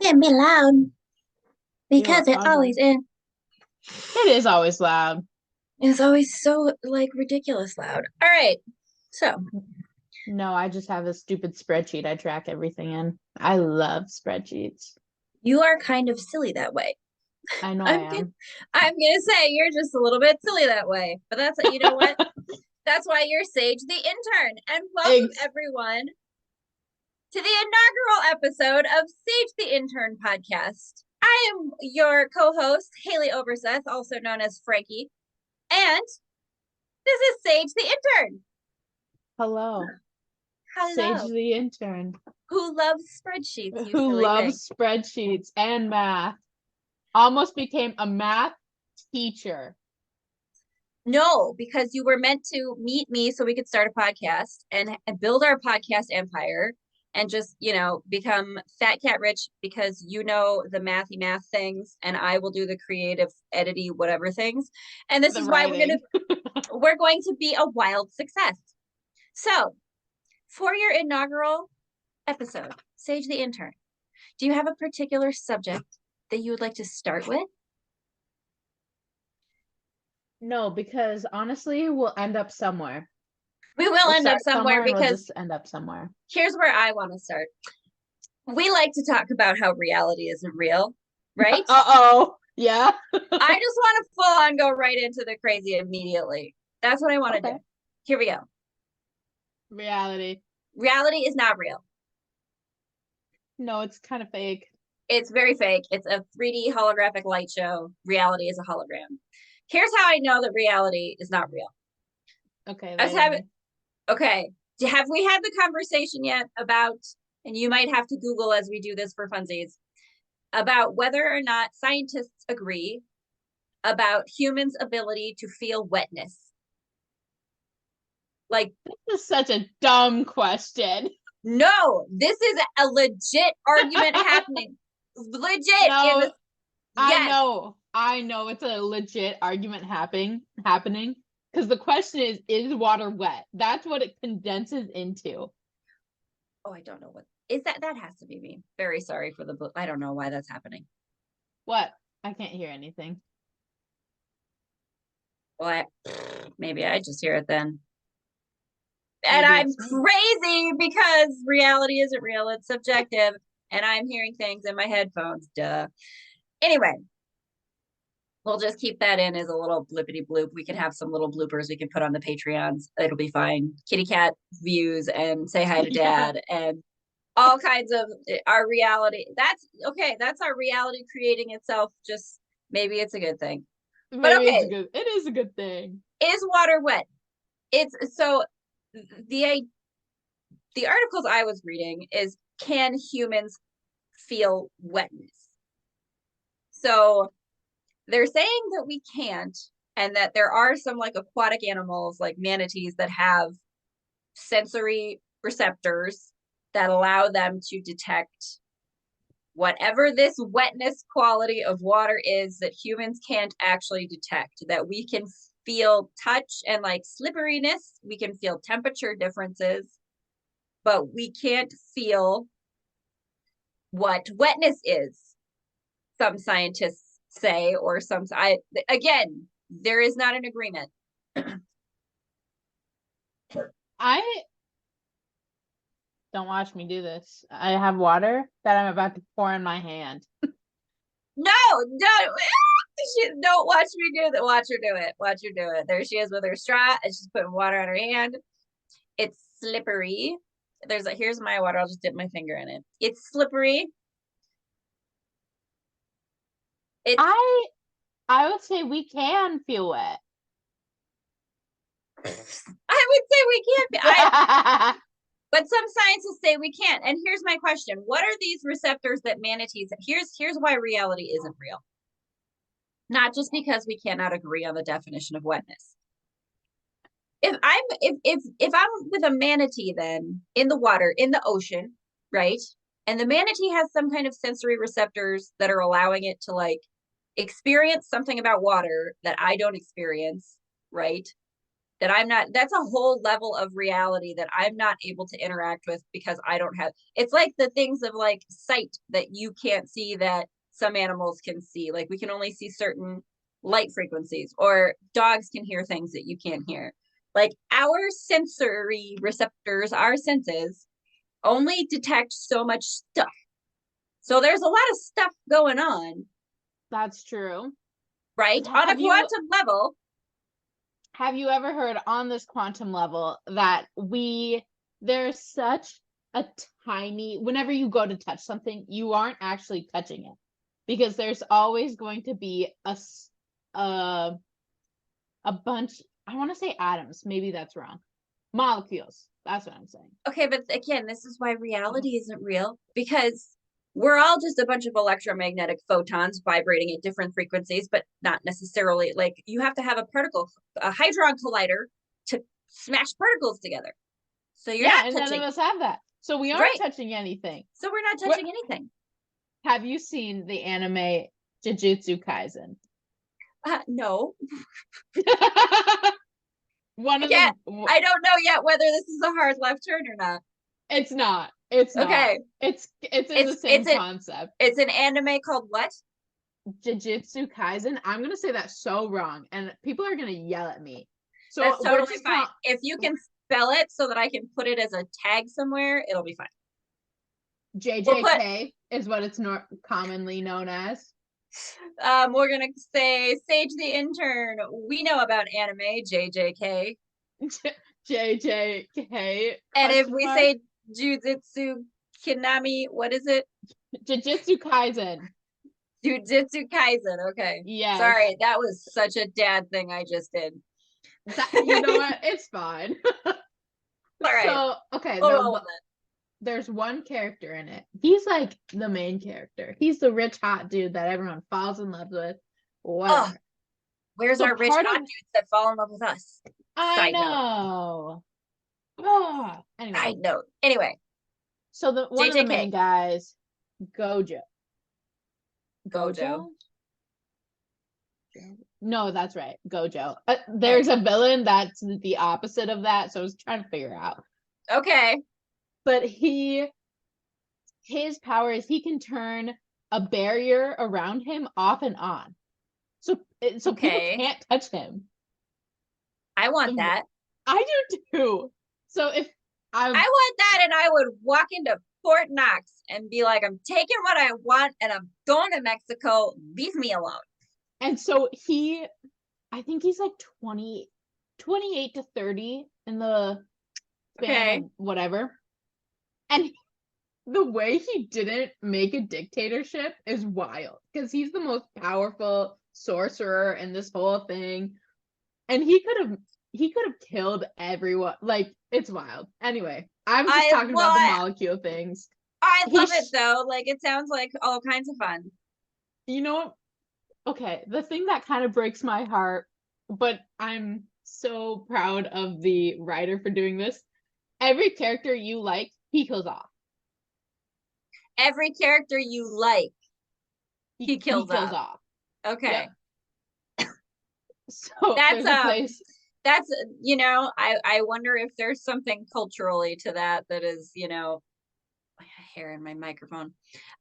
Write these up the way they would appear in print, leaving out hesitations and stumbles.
Can't be loud You because are it always ugly. is. It is always loud. It's always so like ridiculous loud. All right. So No, I just have a stupid spreadsheet I track everything in. I love spreadsheets. you are kind of silly that way. I know I I'm good. am. I'm gonna say you're just a little bit silly that way. But that's you know what? That's why you're Sage the intern. And welcome Ex everyone to the inaugural episode of Sage the Intern podcast. I am your co-host, Haleigh Overseth, also known as Franki. And this is Sage the intern. Hello. Sage Hello. the intern Who loves spreadsheets, you who silly thing. loves spreadsheets and math. Almost became a math teacher. No, because you were meant to meet me so we could start a podcast and build our podcast empire and just, become fat cat rich because you know the mathy math things and I will do the creative edity whatever things. And this The is why writing. we're going to be a wild success. So, for your inaugural episode, Sage the intern, do you have a particular subject that you would like to start with? No, because honestly, we'll end up somewhere. We will We'll end up start somewhere somewhere and we'll because just end up somewhere. here's where I want to start. We like to talk about how reality isn't real, right? Uh-oh. Yeah. I just want to full on go right into the crazy immediately. That's what I want to do. Okay. Here we go. Reality. Reality is not real. No, it's kind of fake. It's very fake. It's a 3D holographic light show. Reality is a hologram. Here's how I know that reality is not real. Okay, I was lay it on having, me. okay, have we had the conversation yet about, and you might have to Google as we do this for funsies, about whether or not scientists agree about humans' ability to feel wetness? Like, This is such a dumb question. no, this is a legit argument happening. Legit in No, the yes. I know it's a legit argument happening. Because the question is water wet? That's what it condenses into. Oh, I don't know what is that. That has to be me. Very sorry for the. I don't know why that's happening. What? I can't hear anything. Well, maybe I just hear it then. And Maybe I'm it's me. crazy because reality isn't real; it's subjective, and I'm hearing things in my headphones. Duh. Anyway, we'll just keep that in as a little blippity bloop. We can have some little bloopers we can put on the Patreons. It'll be fine. Kitty cat views and say hi to Yeah. dad and all kinds of our reality. That's okay. That's our reality creating itself. Just maybe it's a good thing. But Maybe it's okay, good. It is a good thing. is water wet? It's so the the articles I was reading is can humans feel wetness? So they're saying that we can't, and that there are some like aquatic animals like manatees that have sensory receptors that allow them to detect whatever this wetness quality of water is that humans can't actually detect, that we can feel touch and like slipperiness, we can feel temperature differences, but we can't feel what wetness is, some scientists say, or some I again, there is not an agreement. I don't watch me do this. I have water that I'm about to pour in my hand. No, don't. Don't watch me do that. Watch her do it. Watch her do it. There she is with her straw, and she's putting water on her hand. It's slippery. Here's my water. I'll just dip my finger in it. It's slippery. It's I I would say we can feel wet. I would say we can't be. But some scientists say we can't. And here's my question: what are these receptors that manatees? Here's why reality isn't real. Not just because we cannot agree on the definition of wetness. If I'm with a manatee then in the water, in the ocean, right? And the manatee has some kind of sensory receptors that are allowing it to like experience something about water that I don't experience, right? that I'm not, that's a whole level of reality that I'm not able to interact with because I don't have, it's like the things of like sight that you can't see that some animals can see. Like we can only see certain light frequencies, or dogs can hear things that you can't hear. Like our sensory receptors, our senses only detect so much stuff. So there's a lot of stuff going on. That's true. Right? On a quantum level. Have you ever heard on this quantum level that there's such a tiny, whenever you go to touch something, you aren't actually touching it, because there's always going to be a bunch, I want to say atoms, maybe that's wrong. Molecules. That's what I'm saying. Okay, but again, this is why reality isn't real, because we're all just a bunch of electromagnetic photons vibrating at different frequencies, but not necessarily, like, you have to have a hadron collider to smash particles together. So you're not touching. None of us have that. So we aren't touching anything. So we're not touching anything. Have you seen the anime 𝓕𝓻𝓪𝓷𝓴𝓲'𝓼? No. One of I don't know yet whether this is a hard left turn or not. It's not. It's not. Okay. It's in the same concept. It's an anime called what? 𝓕𝓻𝓪𝓷𝓴𝓲'𝓼. I'm gonna say that so wrong, and people are gonna yell at me. So that's totally fine. If you can spell it so that I can put it as a tag somewhere, it'll be fine. JJK is what it's commonly known as. We're gonna say Sage the intern. We know about anime, JJK. JJK. And if we say Jujutsu Kinami, what is it? Jujutsu Kaisen. Jujutsu Kaisen. Okay. Yeah. Sorry, that was such a dad thing I just did. You know what? It's fine. All right. So okay, there's one character in it. He's like the main character. He's the rich hot dude that everyone falls in love with. Whatever. Oh, where's our rich hot dudes that fall in love with us? I know. Oh, anyway. Side note. Anyway. So one of the main guys, Gojo. No, that's right. Gojo. There's a villain that's the opposite of that, so I was trying to figure out. Okay. But his power is he can turn a barrier around him off and on. So people can't touch him. I want that. I do too. So if I want that, and I would walk into Fort Knox and be like, I'm taking what I want and I'm going to Mexico. Leave me alone. And so I think he's like 28 to 30 in the span of whatever. And the way he didn't make a dictatorship is wild, because he's the most powerful sorcerer in this whole thing. And he could have killed everyone. Like, it's wild. Anyway, I'm just talking about the molecule things. I love it though. Like, it sounds like all kinds of fun. You know what? Okay, the thing that kind of breaks my heart, but I'm so proud of the writer for doing this. Every character you like, he kills off. Every character you like, he kills off. Okay. Yep. So that's you know, I wonder if there's something culturally to that is, you know, hair in my microphone.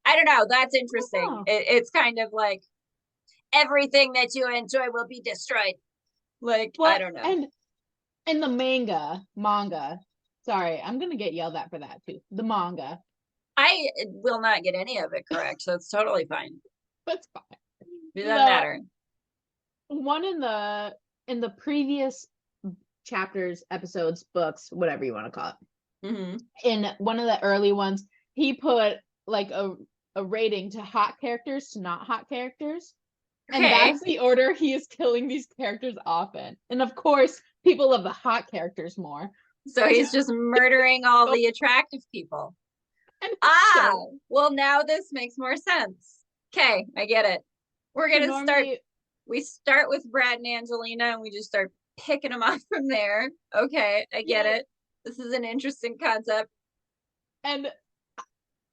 I don't know. That's interesting. It's kind of like everything that you enjoy will be destroyed. Like, I don't know. And in the manga, sorry, I'm gonna get yelled at for that too. The manga. I will not get any of it correct, so it's totally fine. That's fine. It doesn't matter. One in the previous chapters, episodes, books, whatever you want to call it. Mm-hmm. In one of the early ones, he put like a rating to hot characters to not hot characters. And that's the order he is killing these characters off in. And of course, people love the hot characters more. So he's just murdering all the attractive people. Well, now this makes more sense. Okay, I get it. We're gonna start with Brad and Angelina, and we just start picking them off from there. Okay, I get it. This is an interesting concept. And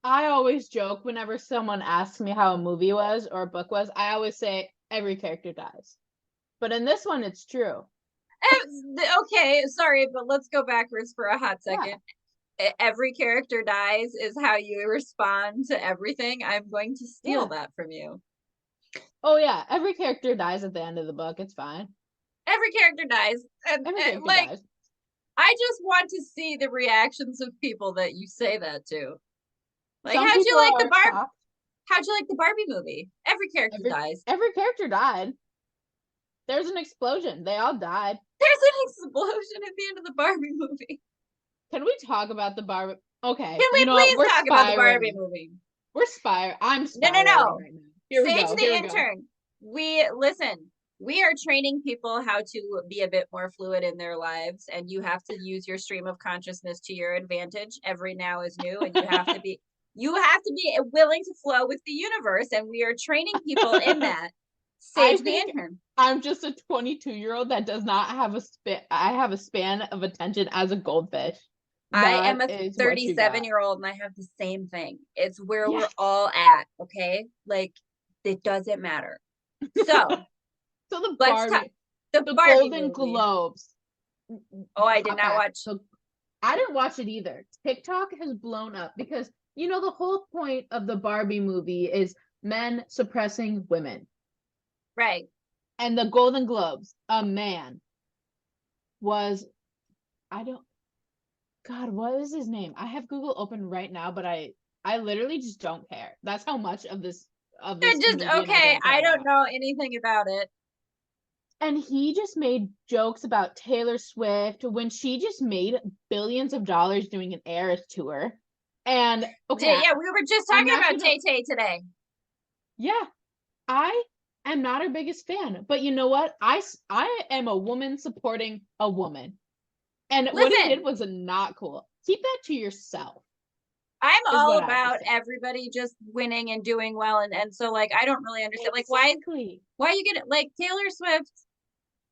I always joke whenever someone asks me how a movie was or a book was, I always say every character dies. But in this one, it's true. Okay, sorry, but let's go backwards for a hot Yeah. second. Every character dies is how you respond to everything. I'm going to steal that from you. Oh yeah, every character dies at the end of the book. It's fine. Every character dies, and like dies. I just want to see the reactions of people that you say that to. Like, Some how'd you like the shocked. How'd you like the Barbie movie? Every character dies. Every character died. There's an explosion. They all died. There's an explosion at the end of the Barbie movie. Can we talk about the Barbie? Okay. Can we please talk about the Barbie movie? We're I'm spiraling right now. Here we go. The intern. We are training people how to be a bit more fluid in their lives, and you have to use your stream of consciousness to your advantage. Every now is new, and you have to be willing to flow with the universe, and we are training people in that. Sage the intern. I'm just a 22-year-old that does not have I have a span of attention as a goldfish. I am a 37-year-old and I have the same thing. It's where we're all at, okay? Like, it doesn't matter. So the Barbie, the Golden Globes. Oh, I did not watch. I didn't watch it either. TikTok has blown up because, you know, the whole point of the Barbie movie is men suppressing women. Right. And the Golden Globes, a man was, God, what is his name? I have Google open right now, but I literally just don't care. That's how much of this just okay. I don't know anything about it. And he just made jokes about Taylor Swift when she just made billions of dollars doing an Eras tour. And okay, yeah, we were just talking about Tay today. Yeah, I am not her biggest fan, but you know what? I am a woman supporting a woman. And what he did was not cool. Keep that to yourself. I'm all about everybody just winning and doing well. And so, like, I don't really understand. Like, why you get it? Like, Taylor Swift,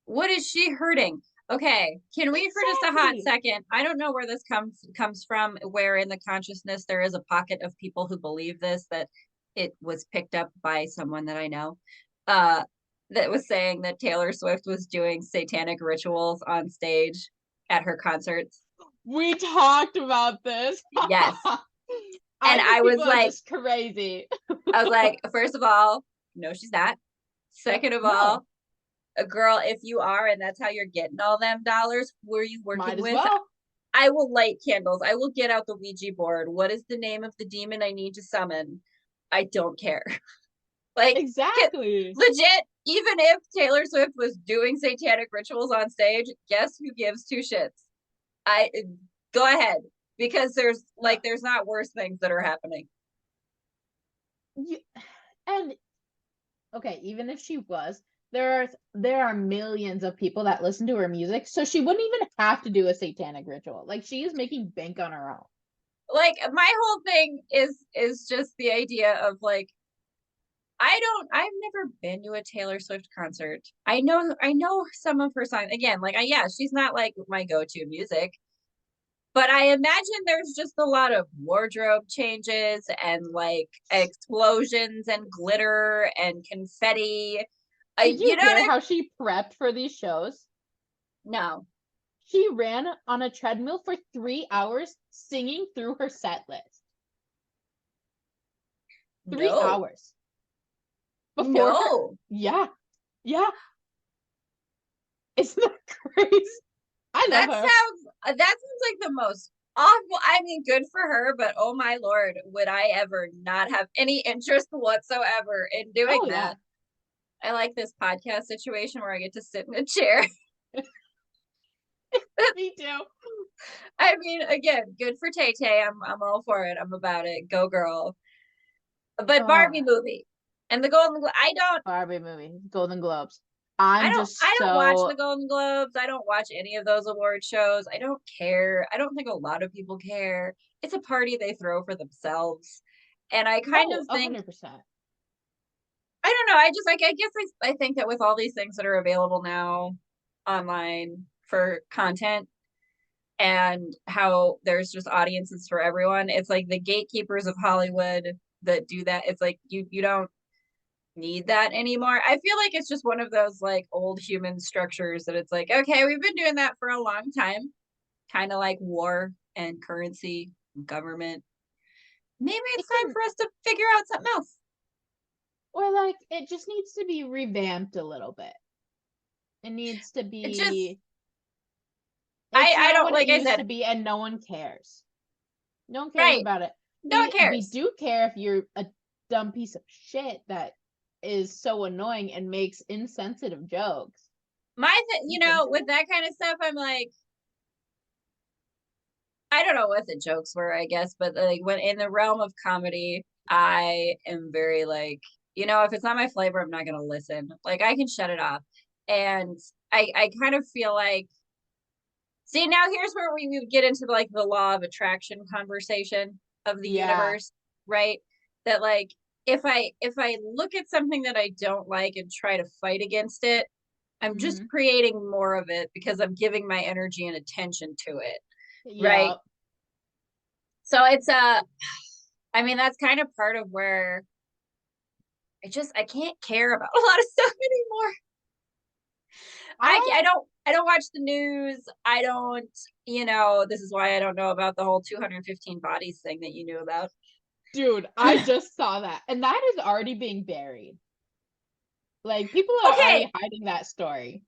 what is she hurting? Okay, can we for just a hot second? I don't know where this comes from, where in the consciousness there is a pocket of people who believe this, that it was picked up by someone that I know. That was saying that Taylor Swift was doing satanic rituals on stage at her concerts. We talked about this. Yes. And I was like, crazy. I was like, first of all, no, she's not. Second of all, a girl, if you are, and that's how you're getting all them dollars, who are you working with? I will light candles. I will get out the Ouija board. What is the name of the demon I need to summon? I don't care. Like, exactly. Legit, even if Taylor Swift was doing satanic rituals on stage, guess who gives two shits? Go ahead, because there's not worse things that are happening. And okay, even if she was, there are millions of people that listen to her music, so she wouldn't even have to do a satanic ritual. Like, she is making bank on her own. Like, my whole thing is just the idea of, like, I've never been to a Taylor Swift concert. I know some of her songs. Again, like, she's not like my go-to music, but I imagine there's just a lot of wardrobe changes and like explosions and glitter and confetti. Did you hear how she prepped for these shows? No. She ran on a treadmill for 3 hours singing through her set list. 3 hours. Yeah. Isn't that crazy? That sounds like the most awful. I mean, good for her, but oh my Lord, would I ever not have any interest whatsoever in doing that? I like this podcast situation where I get to sit in a chair. Me too. I mean, again, good for Tay Tay. I'm all for it. I'm about it. Go girl. But Barbie movie and the Barbie movie, Golden Globes. I don't watch the Golden Globes. I don't watch any of those award shows. I don't care. I don't think a lot of people care. It's a party they throw for themselves. And I kind of think 100%. I don't know. I just I guess I think that with all these things that are available now online for content and how there's just audiences for everyone, it's like the gatekeepers of Hollywood that do that. It's like you don't need that anymore. I feel like it's just one of those like old human structures that it's like, okay, we've been doing that for a long time, kind of like war and currency, government. Maybe it's time for us to figure out something else. Or like it just needs to be revamped a little bit. It needs to be. It just, I don't, what like it I used said, to be, and no one cares. No one cares right? about it. No one cares. We do care if you're a dumb piece of shit that is so annoying and makes insensitive jokes. You know, with that kind of stuff, I'm like, I don't know what the jokes were, I guess, but like when in the realm of comedy, I am very like, you know, if it's not my flavor, I'm not gonna listen. Like I can shut it off. And I kind of feel like, see, now here's where we would get into like the law of attraction conversation of the universe, right? That like if I look at something that I don't like and try to fight against it, I'm just creating more of it because I'm giving my energy and attention to it. Right. So it's I mean, that's kind of part of where I can't care about a lot of stuff anymore. I don't watch the news. I don't, you know, this is why I don't know about the whole 215 bodies thing that you knew about. Dude, I just saw that. And that is already being buried. Like people are already hiding that story.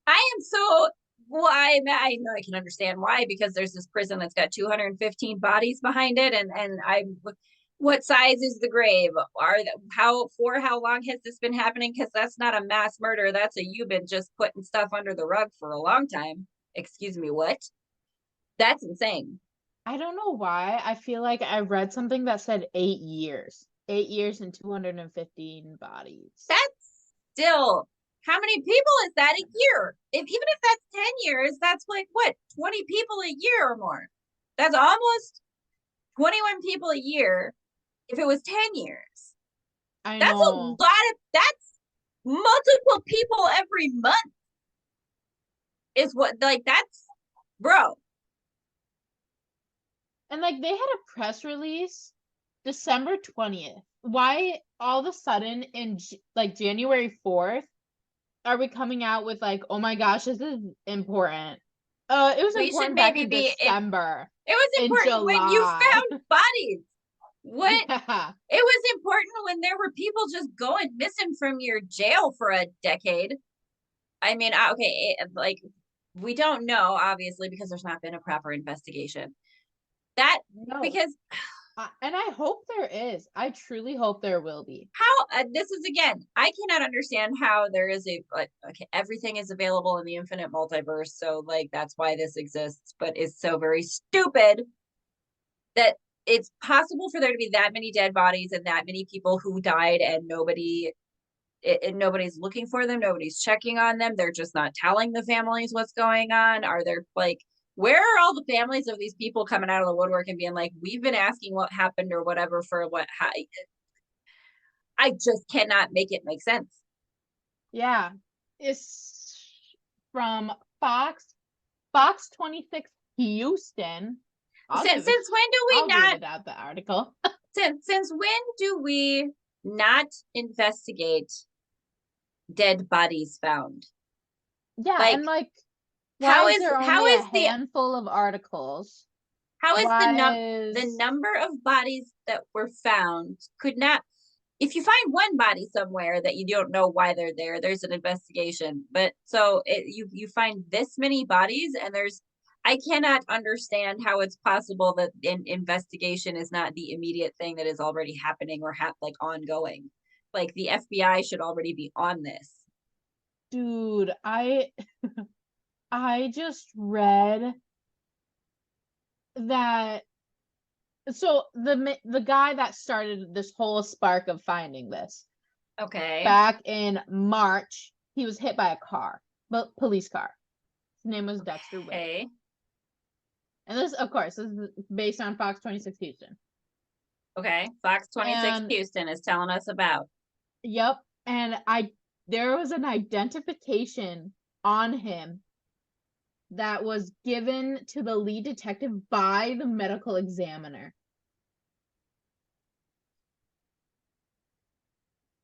I am so, well, I know I can understand why, because there's this prison that's got 215 bodies behind it, and what size is the grave? How long has this been happening? Because that's not a mass murder. That's you've been just putting stuff under the rug for a long time. Excuse me, what? That's insane. I don't know why. I feel like I read something that said 8 years. 8 years and 215 bodies. That's still, how many people is that a year? Even if that's 10 years, that's like what, 20 people a year or more. That's almost 21 people a year if it was 10 years. I That's know. a lot of, that's multiple people every month. Is what, like, that's, bro. And like they had a press release December 20th. Why all of a sudden in like January 4th are we coming out with like, oh my gosh, this is important? It was important back in December. It was important when you found bodies. What? Yeah. It was important when there were people just going missing from your jail for a decade. I mean, okay, like we don't know, obviously, because there's not been a proper investigation. Because and I hope there is. I truly hope there will be. How this is, again, I cannot understand how there is okay, everything is available in the infinite multiverse, so like that's why this exists, but it's so very stupid that it's possible for there to be that many dead bodies and that many people who died and nobody's looking for them, nobody's checking on them, they're just not telling the families what's going on. Are there like, where are all the families of these people coming out of the woodwork and being like, we've been asking what happened or whatever for what, I just cannot make it make sense. Yeah. It's from Fox 26 Houston. Since when do we not read out the article? since when do we not investigate dead bodies found? Yeah, like, and like how is there only a handful of articles? How is the number of bodies that were found could not, if you find one body somewhere that you don't know why they're there, there's an investigation. But so you find this many bodies and I cannot understand how it's possible that an investigation is not the immediate thing that is already happening or like ongoing. Like the FBI should already be on this. Dude, I just read that. So the guy that started this whole spark of finding this, okay, back in March, he was hit by a car, police car. His name was Dexter Witt. Okay. And this, of course, is based on Fox 26 Houston. Okay, Fox 26 Houston is telling us about. Yep, and there was an identification on him that was given to the lead detective by the medical examiner.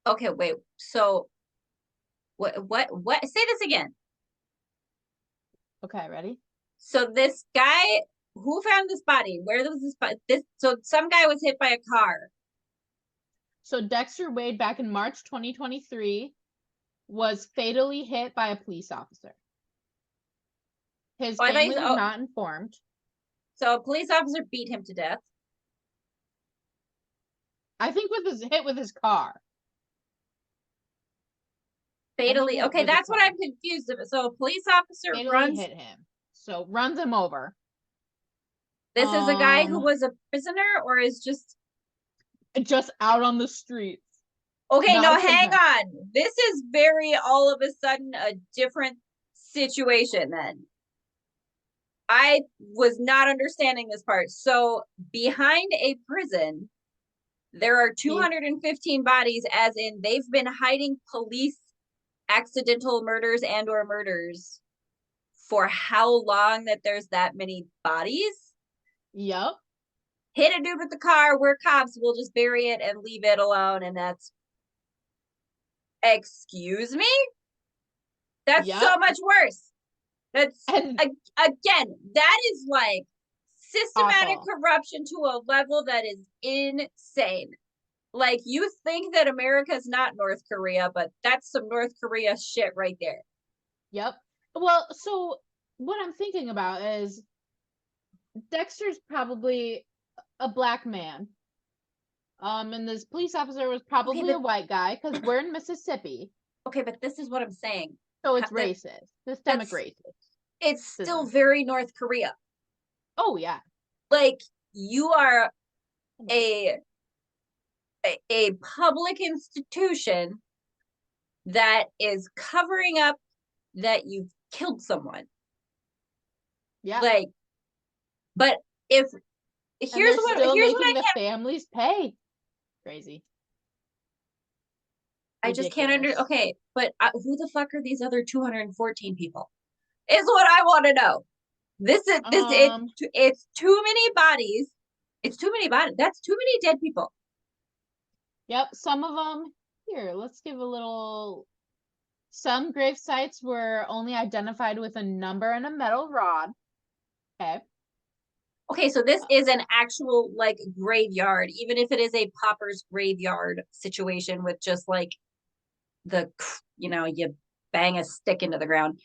Okay, wait. So what say this again. Okay, ready? So this guy, who found this body? Where was this body? So some guy was hit by a car. So Dexter Wade, back in March 2023, was fatally hit by a police officer. His Oh, I thought you family said, was oh, not informed. so a police officer beat him to death. I think with his hit with his car. Fatally. hit Okay, with his that's what car. I'm confused about. So a police officer Fatally runs. hit him. So runs him over. This is a guy who was a prisoner or is just out on the streets. okay, Not no, a hang prisoner. on. This is very all of a sudden a different situation then. I was not understanding this part. So behind a prison, there are 215 bodies, as in they've been hiding police accidental murders and or murders for how long that there's that many bodies? Yep. Hit a dude with the car, we're cops, we'll just bury it and leave it alone. And that's, excuse me? That's so much worse. That's, again, that is like systematic corruption to a level that is insane. Like, you think that America's not North Korea, but that's some North Korea shit right there. Yep. Well, so what I'm thinking about is Dexter's probably a black man. And this police officer was probably a white guy because we're in Mississippi. Okay, but this is what I'm saying. So it's racist. Systemic racist. It's still very North Korea. Oh, yeah. Like, you are a public institution that is covering up that you've killed someone. Yeah. Like, but if here's what the families pay. Crazy. I just can't okay, but who the fuck are these other 214 people? Is what I want to know. It's too many bodies. It's too many bodies. That's too many dead people. Yep, some of them. Here, let's give a little. Some grave sites were only identified with a number and a metal rod. Okay. Okay, so this is an actual like graveyard, even if it is a pauper's graveyard situation with just like you bang a stick into the ground.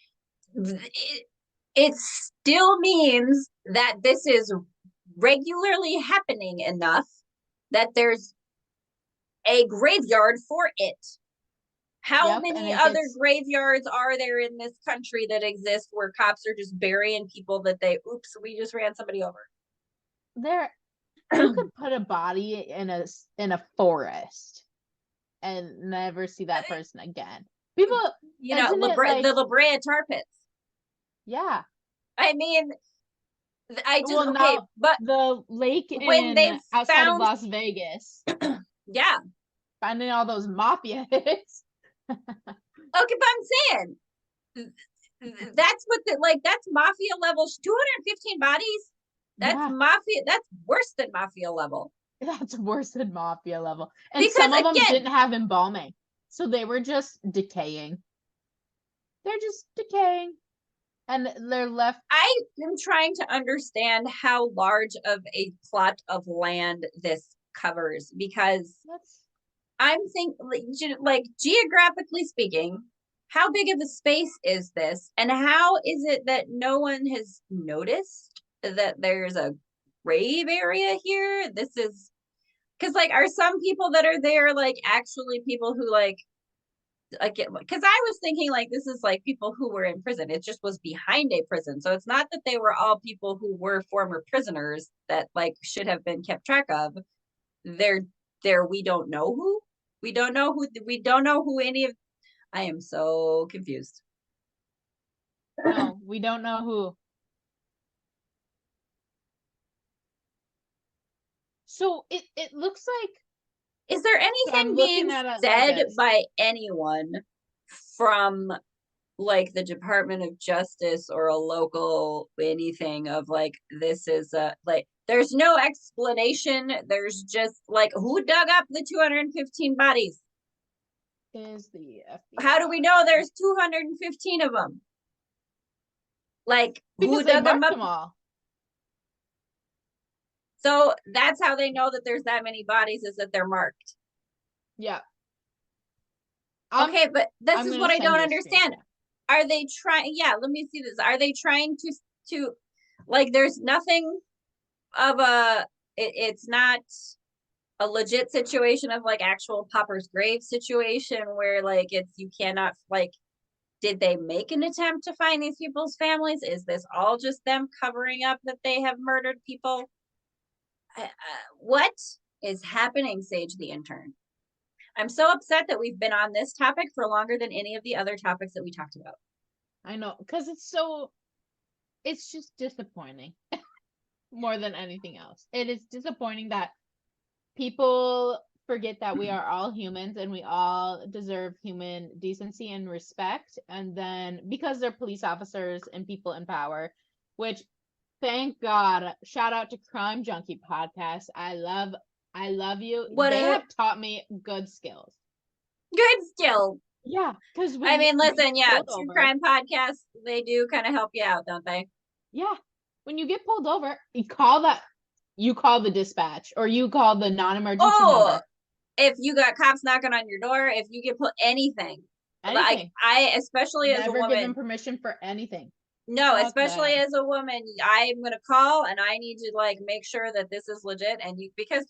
It still means that this is regularly happening enough that there's a graveyard for it. How many other graveyards are there in this country that exist where cops are just burying people that we just ran somebody over? You could put a body in a forest and never see that person again. People, the La Brea tar pits. Yeah. I mean, but the lake outside of Las Vegas. Yeah. Finding all those mafia hits. Okay, but I'm saying that's what that's mafia level. 215 bodies. That's mafia. That's worse than mafia level. That's worse than mafia level. And because, some of them didn't have embalming, so they were just decaying. They're just decaying, and they're left. I am trying to understand how large of a plot of land this covers, because I'm thinking, like, geographically speaking, how big of a space is this, and how is it that no one has noticed that there's a grave area here? This is because, like, are some people that are there like actually people who like because I was thinking like this is like people who were in prison. It just was behind a prison, so it's not that they were all people who were former prisoners that like should have been kept track of. They're there. We don't know who. We don't know who any of. I am so confused. No, we don't know who. So it looks like. Is there anything being said by anyone from like the Department of Justice or a local anything of like this is like there's no explanation. There's just like who dug up the 215 bodies? is the FBI? How do we know there's 215 of them? Like, because who they dug them marked up? them all. So that's how they know that there's that many bodies, is that they're marked. Yeah. Okay, but this I'm is gonna what I send don't you a understand. screenshot. Are they trying? Yeah, let me see this. Are they trying to like? There's nothing of a. It's not a legit situation of like actual Popper's grave situation where like it's you cannot like. Did they make an attempt to find these people's families? Is this all just them covering up that they have murdered people? What is happening, Sage the intern? I'm so upset that we've been on this topic for longer than any of the other topics that we talked about. I know, because it's just disappointing more than anything else. It is disappointing that people forget that we are all humans and we all deserve human decency and respect. And then because they're police officers and people in power, which thank God, shout out to Crime Junkie podcast. I love you. They have taught me good skills. Good skill. Yeah, because I mean, listen, yeah, true crime podcasts, they do kind of help you out, don't they? Yeah. When you get pulled over, you call the dispatch or you call the non-emergency number. If you got cops knocking on your door, if you get put anything. Like I especially as a woman, never give them permission for anything. No, especially as a woman, I'm gonna call and I need to like make sure that this is legit. And because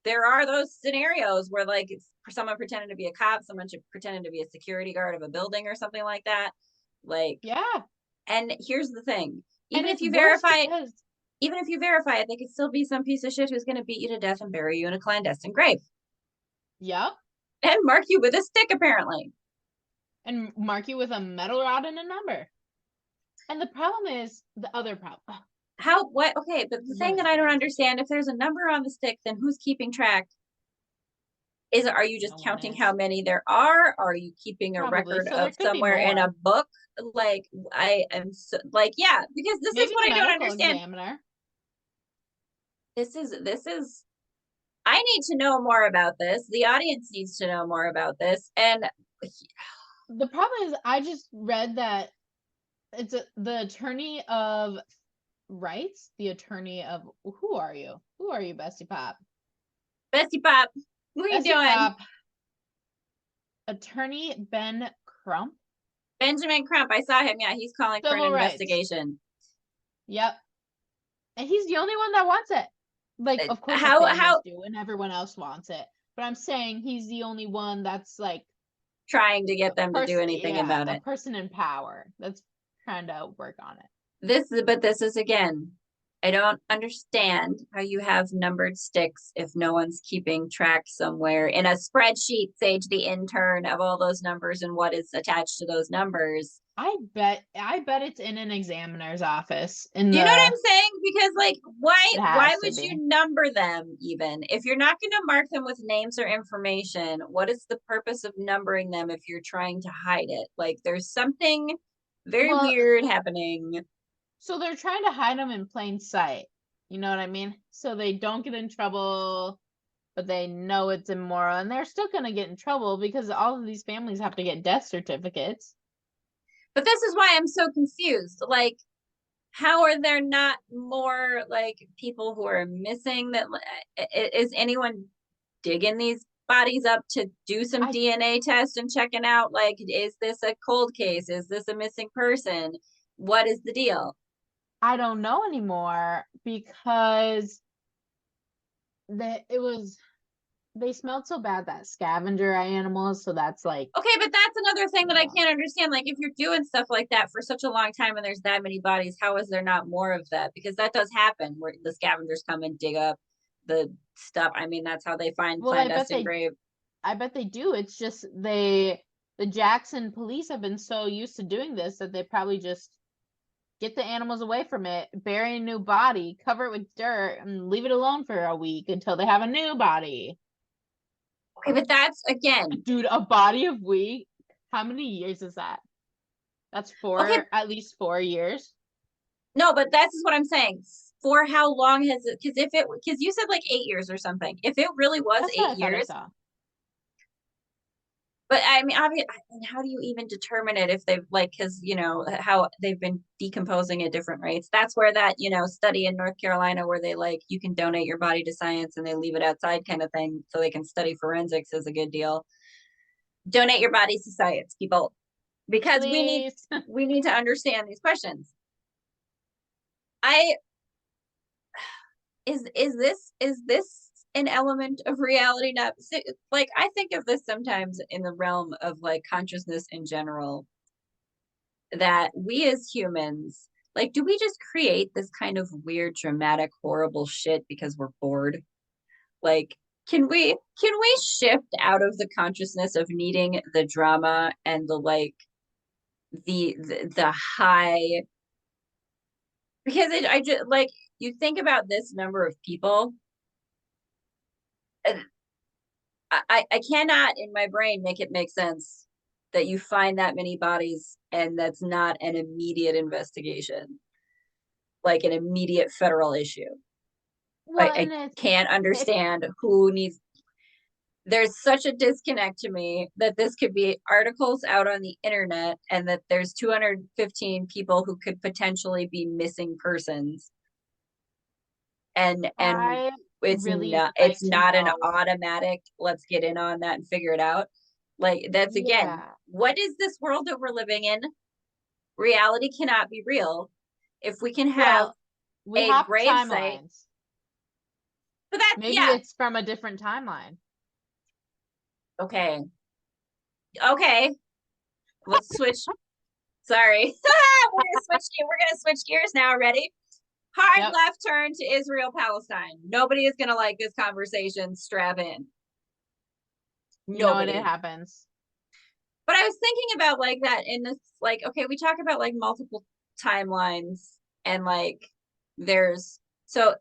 there are those scenarios where like it's someone pretending to be a cop, someone pretending to be a security guard of a building or something like that. Like, yeah. And here's the thing: even if you verify it, they could still be some piece of shit who's gonna beat you to death and bury you in a clandestine grave. Yep. And mark you with a stick, apparently. And mark you with a metal rod and a number. And the problem is the other problem. Okay, but the thing that I don't understand, if there's a number on the stick, then who's keeping track? Are you just counting how many there are? Are you keeping a record of somewhere in a book? Like, I am so, like, yeah, because this is what I don't understand. Examiner. This is I need to know more about this. The audience needs to know more about this. And the problem is I just read that it's the attorney of rights, the attorney of who are you, Bestie Pop? Bestie Pop, what are you doing? Pop, attorney Ben Crump. Benjamin Crump, I saw him. Yeah, he's calling for an investigation. Yep. And he's the only one that wants it. Like, of course, how do, and everyone else wants it. But I'm saying he's the only one that's like trying to get them to do anything about it. A person in power that's trying to work on it. This is again, I don't understand how you have numbered sticks if no one's keeping track somewhere in a spreadsheet, Sage the intern, of all those numbers and what is attached to those numbers. I bet it's in an examiner's office. You know what I'm saying? Because like, why would you number them even? If you're not going to mark them with names or information, what is the purpose of numbering them if you're trying to hide it? Like, there's something very weird happening. So they're trying to hide them in plain sight. You know what I mean? So they don't get in trouble, but they know it's immoral. And they're still going to get in trouble because all of these families have to get death certificates. But this is why I'm so confused. Like, how are there not more like people who are missing? That is anyone digging these bodies up to do some DNA tests and checking out? Like, is this a cold case? Is this a missing person? What is the deal? I don't know anymore because they smelled so bad, that scavenger animals. So that's like, okay, but that's another thing that I can't understand. Like, if you're doing stuff like that for such a long time and there's that many bodies, how is there not more of that? Because that does happen where the scavengers come and dig up the stuff. I mean, that's how they find clandestine grave. I bet they do. It's just the Jackson police have been so used to doing this that they probably just get the animals away from it, bury a new body, cover it with dirt, and leave it alone for a week until they have a new body. Okay, but that's, again, dude, a body of week. How many years is that? That's at least 4 years. No, but that's what I'm saying. For how long has it? Because you said like 8 years or something. If it really was 8 years, But I mean, obviously, how do you even determine it if they've like, because you know how they've been decomposing at different rates. That's where that, you know, study in North Carolina where they like you can donate your body to science and they leave it outside kind of thing so they can study forensics is a good deal. Donate your bodies to science, people, because Please. we need to understand these questions. I is this an element of reality? Not like I think of this sometimes in the realm of like consciousness in general, that we as humans, like, do we just create this kind of weird, dramatic, horrible shit because we're bored? Like, can we shift out of the consciousness of needing the drama and the like the high, because I just like you think about this number of people, and I cannot in my brain make it make sense that you find that many bodies and that's not an immediate investigation, like an immediate federal issue. Well, I and can't it's understand who needs. There's such a disconnect to me that this could be articles out on the internet and that there's 215 people who could potentially be missing persons, and I really it's like to not an know. automatic let's get in on that and figure it out. Like, that's again, Yeah. what is this world that we're living in? Reality cannot be real if we can have Well, we a have grave site. timelines. But that's, Maybe yeah, it's from a different timeline. okay, let's switch. Sorry. We're gonna switch gears now. Ready? Hard Yep. left turn to Israel Palestine. Nobody is gonna like this conversation. Strap in. You know what? It Nobody. happens. But I was thinking about like that in this, like, okay, we talk about like multiple timelines and like there's, so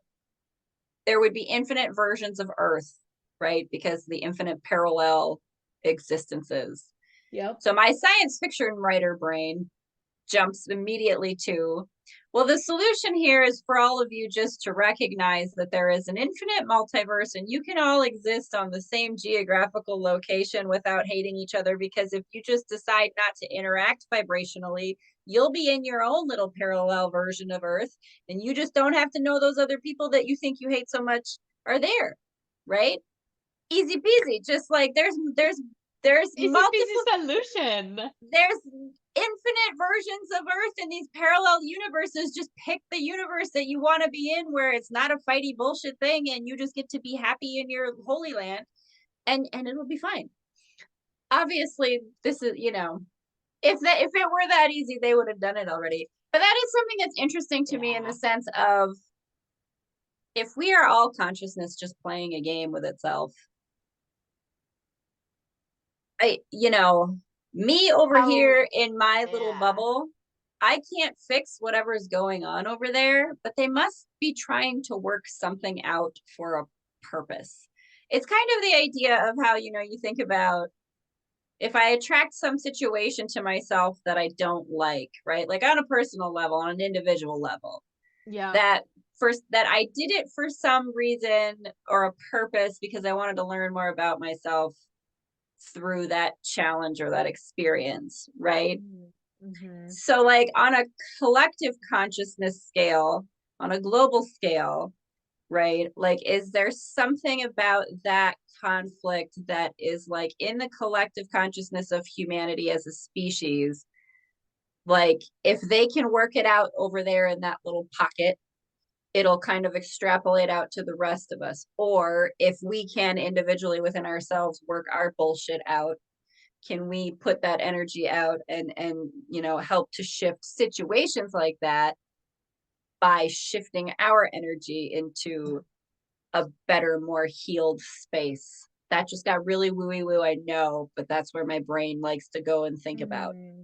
there would be infinite versions of Earth, right? Because the infinite parallel existences. Yep. So my science fiction writer brain jumps immediately to, well, the solution here is for all of you just to recognize that there is an infinite multiverse and you can all exist on the same geographical location without hating each other, because if you just decide not to interact vibrationally, you'll be in your own little parallel version of Earth, and you just don't have to know those other people that you think you hate so much are there, right? Easy peasy. Just like there's Easy multiple, peasy solution. there's infinite versions of Earth in these parallel universes. Just pick the universe that you want to be in, where it's not a fighty bullshit thing and you just get to be happy in your holy land, and it'll be fine. Obviously, this is, you know, if it were that easy, they would have done it already. But that is something that's interesting to me in the Yeah. sense of, if we are all consciousness just playing a game with itself, you know, me over How? here in my little Yeah. bubble, I can't fix whatever's going on over there, but they must be trying to work something out for a purpose. It's kind of the idea of how, you know, you think about, if I attract some situation to myself that I don't like, right? Like on a personal level, on an individual level, Yeah. that first, that I did it for some reason or a purpose because I wanted to learn more about myself through that challenge or that experience, right? Mm-hmm. So like on a collective consciousness scale, on a global scale, right? Like, is there something about that conflict that is like in the collective consciousness of humanity as a species? Like, if they can work it out over there in that little pocket, it'll kind of extrapolate out to the rest of us. Or if we can individually within ourselves work our bullshit out, can we put that energy out and you know, help to shift situations like that by shifting our energy into a better, more healed space? That just got really wooey woo, I know, but that's where my brain likes to go and think about. Mm-hmm.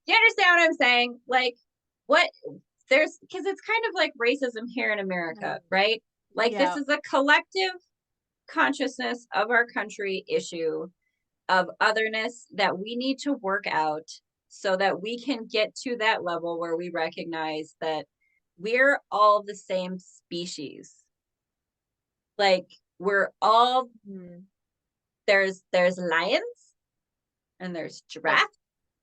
Do you understand what I'm saying? Like, what, there's, because it's kind of like racism here in America, right? Like, this Yeah. is a collective consciousness of our country issue of otherness that we need to work out so that we can get to that level where we recognize that we're all the same species. Like, we're all, Mm-hmm. there's lions and there's giraffes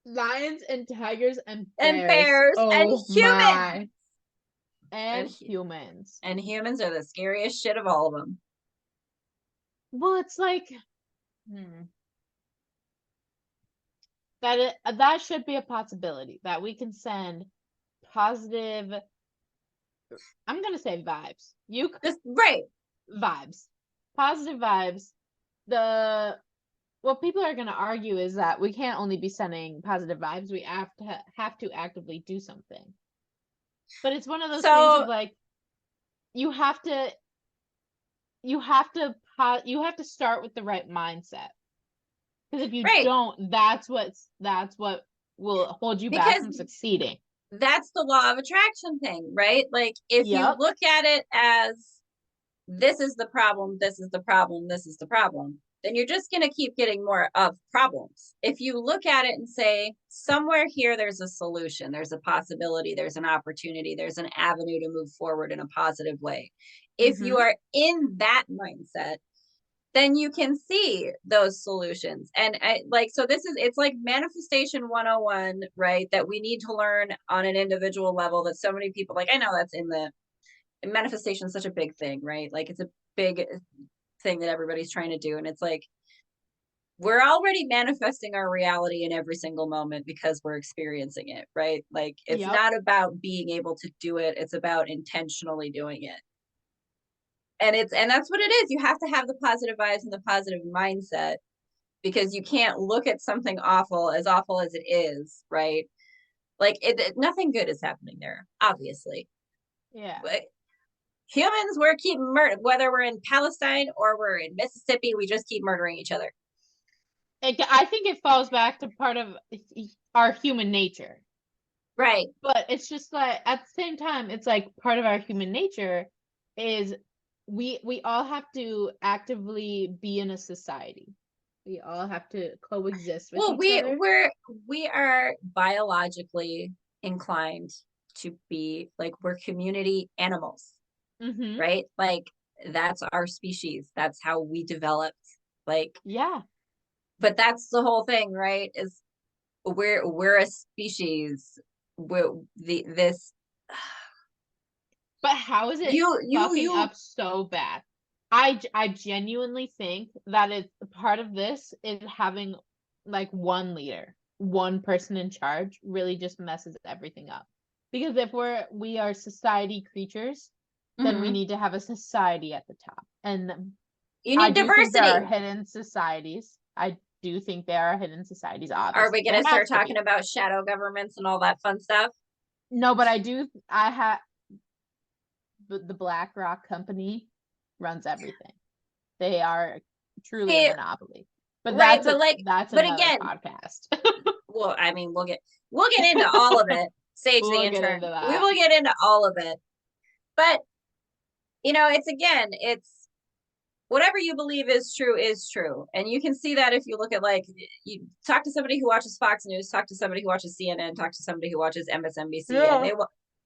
lions and tigers and and bears. bears Oh and humans. my. And humans. And humans are the scariest shit of all of them. Well, it's like that should be a possibility that we can send positive, I'm gonna say vibes. You just right. Vibes. Positive vibes. What people are gonna argue is that we can't only be sending positive vibes, we have to actively do something. But it's one of those things of like you have to start with the right mindset. Because if you don't, that's what will hold you back from succeeding. That's the law of attraction thing, right? Like if you look at it as this is the problem, this is the problem, this is the problem, then you're just going to keep getting more of problems. If you look at it and say, somewhere here, there's a solution, there's a possibility, there's an opportunity, there's an avenue to move forward in a positive way. If you are in that mindset, then you can see those solutions. And so it's like manifestation 101, right? That we need to learn on an individual level that so many people, like, I know that's manifestation is such a big thing, right? Like it's a big thing that everybody's trying to do. And it's like, we're already manifesting our reality in every single moment because we're experiencing it, right? Like it's not about being able to do it. It's about intentionally doing it. And that's what it is. You have to have the positive vibes and the positive mindset, because you can't look at something awful as it is, right? Like nothing good is happening there, obviously. Yeah. But humans, we're keep murder, whether we're in Palestine or we're in Mississippi, we just keep murdering each other. I think it falls back to part of our human nature. Right. But it's just like, at the same time, it's like part of our human nature is we all have to actively be in a society. We all have to coexist with each other. We are biologically inclined to be like, we're community animals, right? Like that's our species. That's how we developed. Like, yeah. But that's the whole thing, right? Is we're a species. This. But how is it fucking up so bad? I genuinely think that it's part of this is having like one leader, one person in charge really just messes everything up. Because if we are society creatures, then we need to have a society at the top. And you need diversity. Think there are hidden societies. I do think there are hidden societies, obviously. Are we going to start talking about shadow governments and all that fun stuff? No, but I have the BlackRock company runs everything. They are truly a monopoly. But that's another podcast. Well, I mean, we'll get into all of it. Sage the Intern. We will get into all of it. But it's whatever you believe is true. And you can see that if you look at, like, you talk to somebody who watches Fox News, talk to somebody who watches CNN, talk to somebody who watches MSNBC, and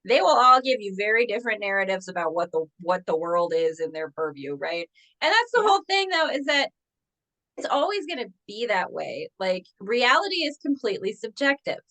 they will all give you very different narratives about what the world is in their purview, right? And that's the whole thing, though, is that it's always going to be that way. Like, reality is completely subjective.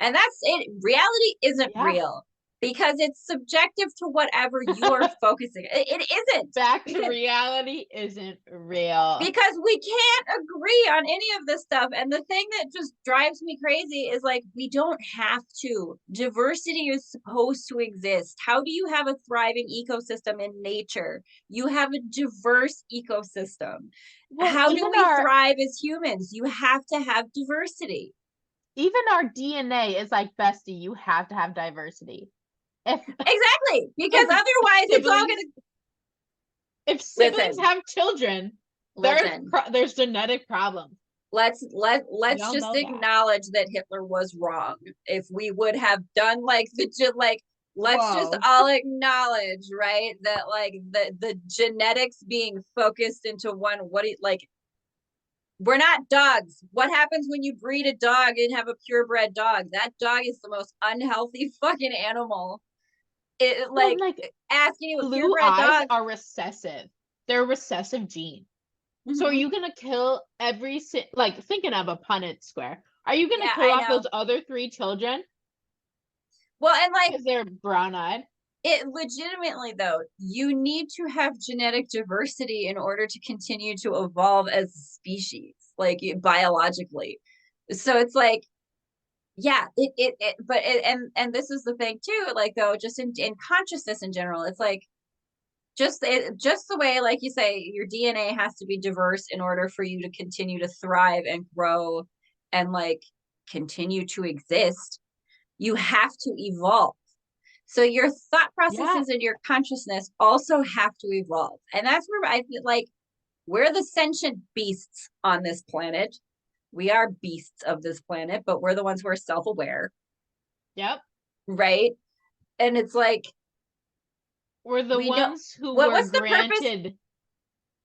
And that's it. Reality isn't real because it's subjective to whatever you are focusing. It isn't. Back to reality isn't real. Because we can't agree on any of this stuff. And the thing that just drives me crazy is, like, we don't have to. Diversity is supposed to exist. How do you have a thriving ecosystem in nature? You have a diverse ecosystem. Well, how do we thrive as humans? You have to have diversity. Even our DNA is like, bestie, you have to have diversity. Exactly, because otherwise it's all gonna. If siblings have children, there's genetic problems. Let's just acknowledge that Hitler was wrong. If we would have done let's just all acknowledge, right, that like the genetics being focused into one. We're not dogs. What happens when you breed a dog and have a purebred dog? That dog is the most unhealthy fucking animal. Asking you, blue eyes are recessive. They're a recessive gene. So are Mhm. you gonna kill like thinking of a Punnett square? Are you gonna Yeah, kill I off know. those other 3 children Well, and like because they're brown-eyed? it legitimately though, you need to have genetic diversity in order to continue to evolve as a species, like biologically. So it's like, yeah, and this is the thing too, like though, just in consciousness in general, it's like just the way, like you say, your DNA has to be diverse in order for you to continue to thrive and grow and like continue to exist. You have to evolve. So your thought Yeah. processes and your consciousness also have to evolve. And that's where I feel like we're the sentient beasts on this planet. We are beasts of this planet, but we're the ones who are self-aware, Yep. right? And it's like We're the we know ones who what were what's the purpose? granted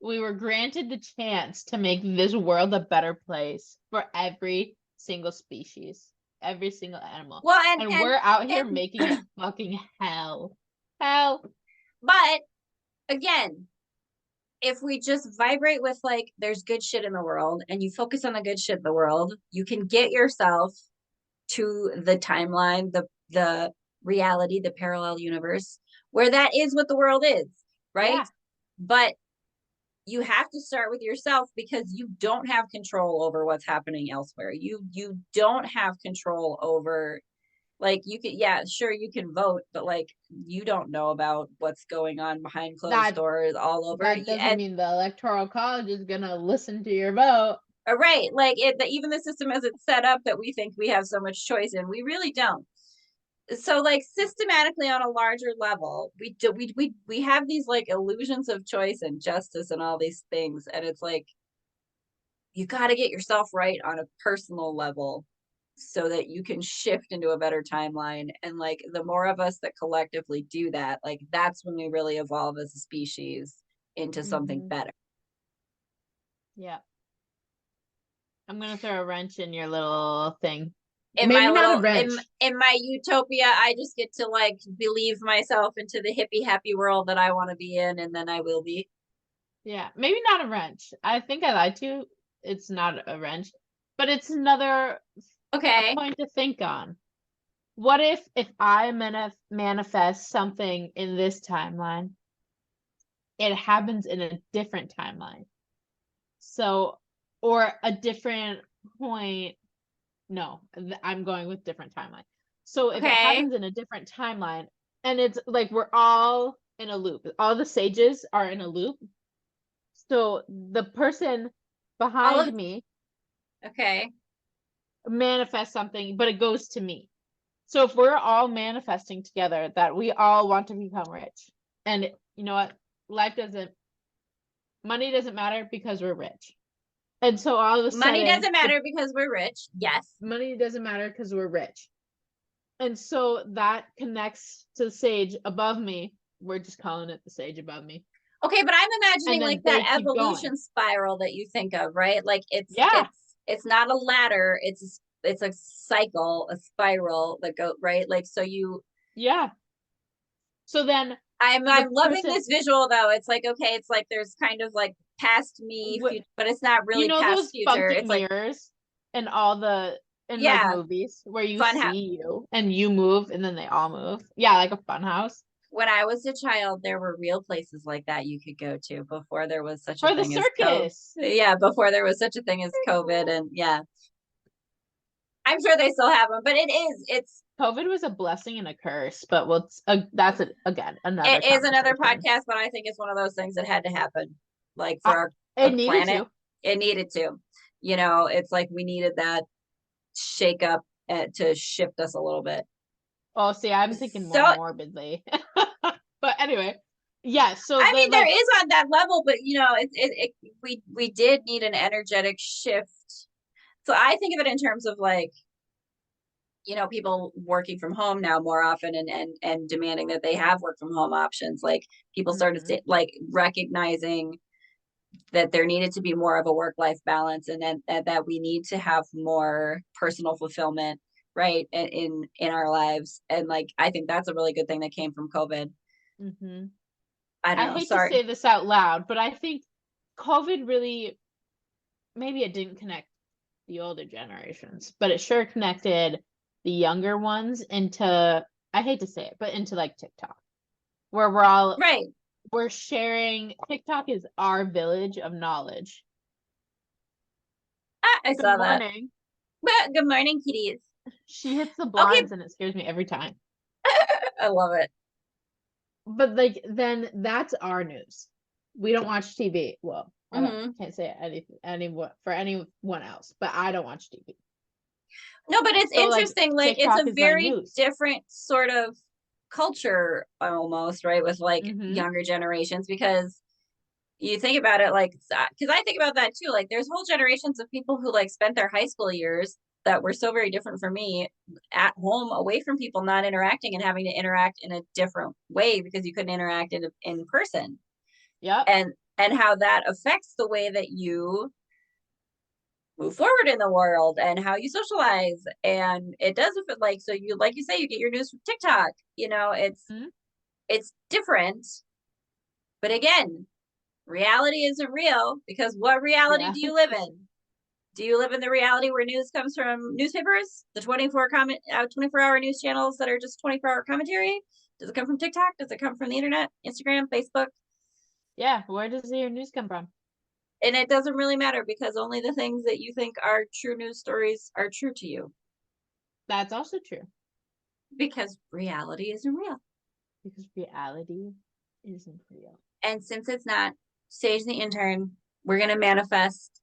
we were granted the chance to make this world a better place for every single species, every single animal. Well, And we're out here and making it fucking hell. Hell. but again, if we just vibrate with like there's good shit in the world and you focus on the good shit in the world, you can get yourself to the timeline, the reality, the parallel universe where that is what the world is, right? Yeah. But you have to start with yourself because you don't have control over what's happening elsewhere. You don't have control over, like, you can, yeah, sure, you can vote, but like you don't know about what's going on behind closed That doors all over. that doesn't And mean the electoral college is gonna listen to your vote. right, like even the system as it's set up that we think we have so much choice in, we really don't. So like systematically on a larger level, we have these like illusions of choice and justice and all these things, and it's like you got to get yourself right on a personal level so that you can shift into a better timeline. And like the more of us that collectively do that, like that's when we really evolve as a species into something Mm-hmm. better. Yeah. I'm gonna throw a wrench in your little thing. In my Maybe not a little wrench. in my utopia, I just get to like believe myself into the hippie happy world that I want to be in, and then I will be. Yeah, maybe not a wrench. I think I lied to you. It's not a wrench, but it's another a Okay. point to think on. What if I manifest something in this timeline, it happens in a different timeline. So, or a different point. No, I'm going with different timeline. So if it Okay. happens in a different timeline, and it's like we're all in a loop, all the sages are in a loop. So the person All behind of me okay. manifests something, but it goes to me. So if we're all manifesting together that we all want to become rich, and you know what, life doesn't, money doesn't matter because we're rich, and so all of a Money sudden doesn't matter because we're rich. Yes. money doesn't matter because we're rich, and so that connects to the sage above me. We're just calling it the sage above me, Okay, but I'm and imagining like then that they keep going. evolution spiral that you think of, right? Like Yeah, it's not a ladder, it's a cycle, a spiral that go right. Like so you yeah. So then the I'm loving person, this visual though. It's like okay, it's like there's kind of like past me, but it's not you really know past those future. funky It's like mirrors in all the in like yeah, movies where you fun house. see you and you move and then they all move. Yeah, like a fun house. When I was a child, there were real places like that you could go to before there was such a For the thing as COVID. circus. Yeah, before there was such a thing as COVID, and yeah, I'm sure they still have them, but COVID was a blessing and a curse, but that's again another it is another conversation. podcast, but I think it's one of those things that had to happen, like for I, our it needed planet. to. It needed to, it's like we needed that shake up to shift us a little bit. Oh, see, I'm thinking So more morbidly. But anyway, yeah. So I the mean, there like, is on that level, but we did need an energetic shift. So I think of it in terms of like people working from home now more often and demanding that they have work from home options. Like people started mhm, like recognizing that there needed to be more of a work life balance, and then that we need to have more personal fulfillment, right, in our lives. And like I think that's a really good thing that came from COVID. mhm. I don't I know, hate to sorry. say this out loud, but I think COVID really, maybe it didn't connect the older generations, but it sure connected the younger ones into, I hate to say it, but into like TikTok, where Right. we're sharing. TikTok is our village of knowledge. I Good saw that. morning. But good morning, kitties. She hits the blinds and it scares me every time. I love it. But like, then that's our news. We don't watch TV. Well, I can't say anyone for anyone else, but I don't watch TV. No, but it's So, like, interesting. Like, TikTok it's a is my very news. different sort of culture almost, right? With like younger generations, because you think about it, like, because I think about that too. Like, there's whole generations of people who like spent their high school years that were so very different from me, at home, away from people, not interacting, and having to interact in a different way because you couldn't interact in person. Yeah. And how that affects the way that you move forward in the world and how you socialize. And it does, like, so you, like you say, you get your news from TikTok, you know, it's different. But again, reality isn't real, because what reality do you live in? Do you live in the reality where news comes from newspapers, the 24-hour news channels that are just 24-hour commentary? Does it come from TikTok? Does it come from the internet, Instagram, Facebook? Yeah, where does your news come from? And it doesn't really matter, because only the things that you think are true news stories are true to you. That's also true. Because reality isn't real. Because reality isn't real. And since it's not, Sage the Intern, we're going to manifest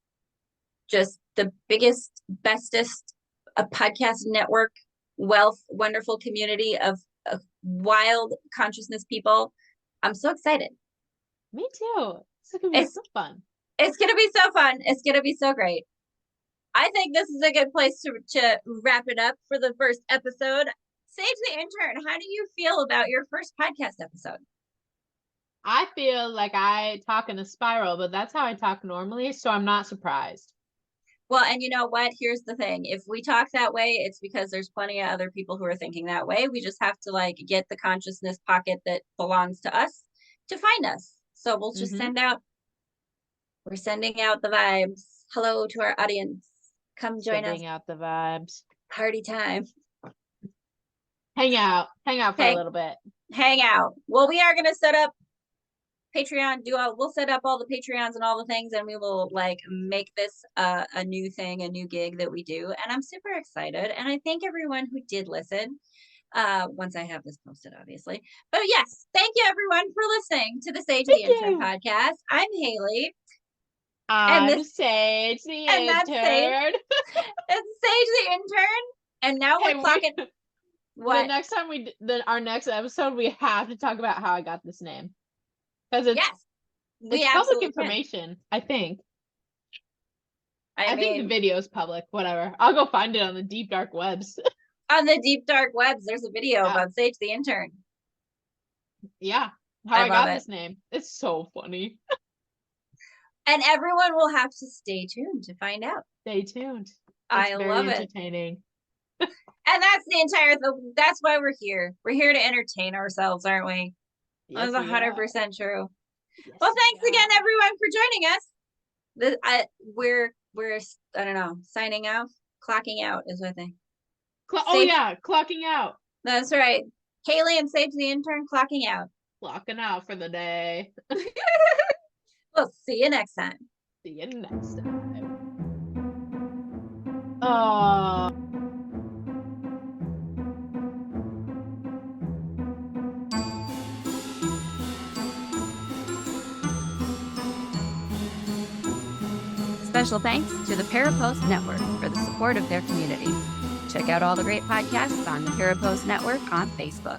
just the biggest, bestest podcast network, wealth, wonderful community of wild consciousness people. I'm so excited. Me too. It's going to be so fun. It's going to be so fun. It's going to be so great. I think this is a good place to wrap it up for the first episode. Sage the Intern, how do you feel about your first podcast episode? I feel like I talk in a spiral, but that's how I talk normally, so I'm not surprised. Well, and you know what? Here's the thing. If we talk that way, it's because there's plenty of other people who are thinking that way. We just have to like get the consciousness pocket that belongs to us to find us. So we'll just we're sending out the vibes. Hello to our audience. Come join us. Sending out the vibes. Party time. Hang out for a little bit. Hang out. Well, we are going to set up Patreon. We'll set up all the Patreons and all the things, and we will like make this a new thing, a new gig that we do. And I'm super excited. And I thank everyone who did listen. Once I have this posted, obviously. But yes, thank you everyone for listening to the Sage the Intern podcast. I'm Haleigh. I'm Sage the Intern. That's Sage. It's Sage the Intern. And now we're clocking. What? The next time our next episode, we have to talk about how I got this name. Because it's public information, I think. I think the video is public, whatever. I'll go find it on the deep dark webs. On the deep dark webs, there's a video about Sage the Intern. Yeah. How I got this name. It's so funny. And everyone will have to stay tuned to find out. Stay tuned. I love it. Entertaining. And that's the entire thing. That's why we're here. We're here to entertain ourselves, aren't we? Yes, that's 100% true. Yes, well, thanks again, everyone, for joining us. We're I don't know, signing out, clocking out is what I think. Clocking out. That's right. Haleigh and Sage the Intern clocking out. Clocking out for the day. We'll see you next time. See you next time. Special thanks to the Parapost Network for the support of their community. Check out all the great podcasts on the Parapost Network on Facebook.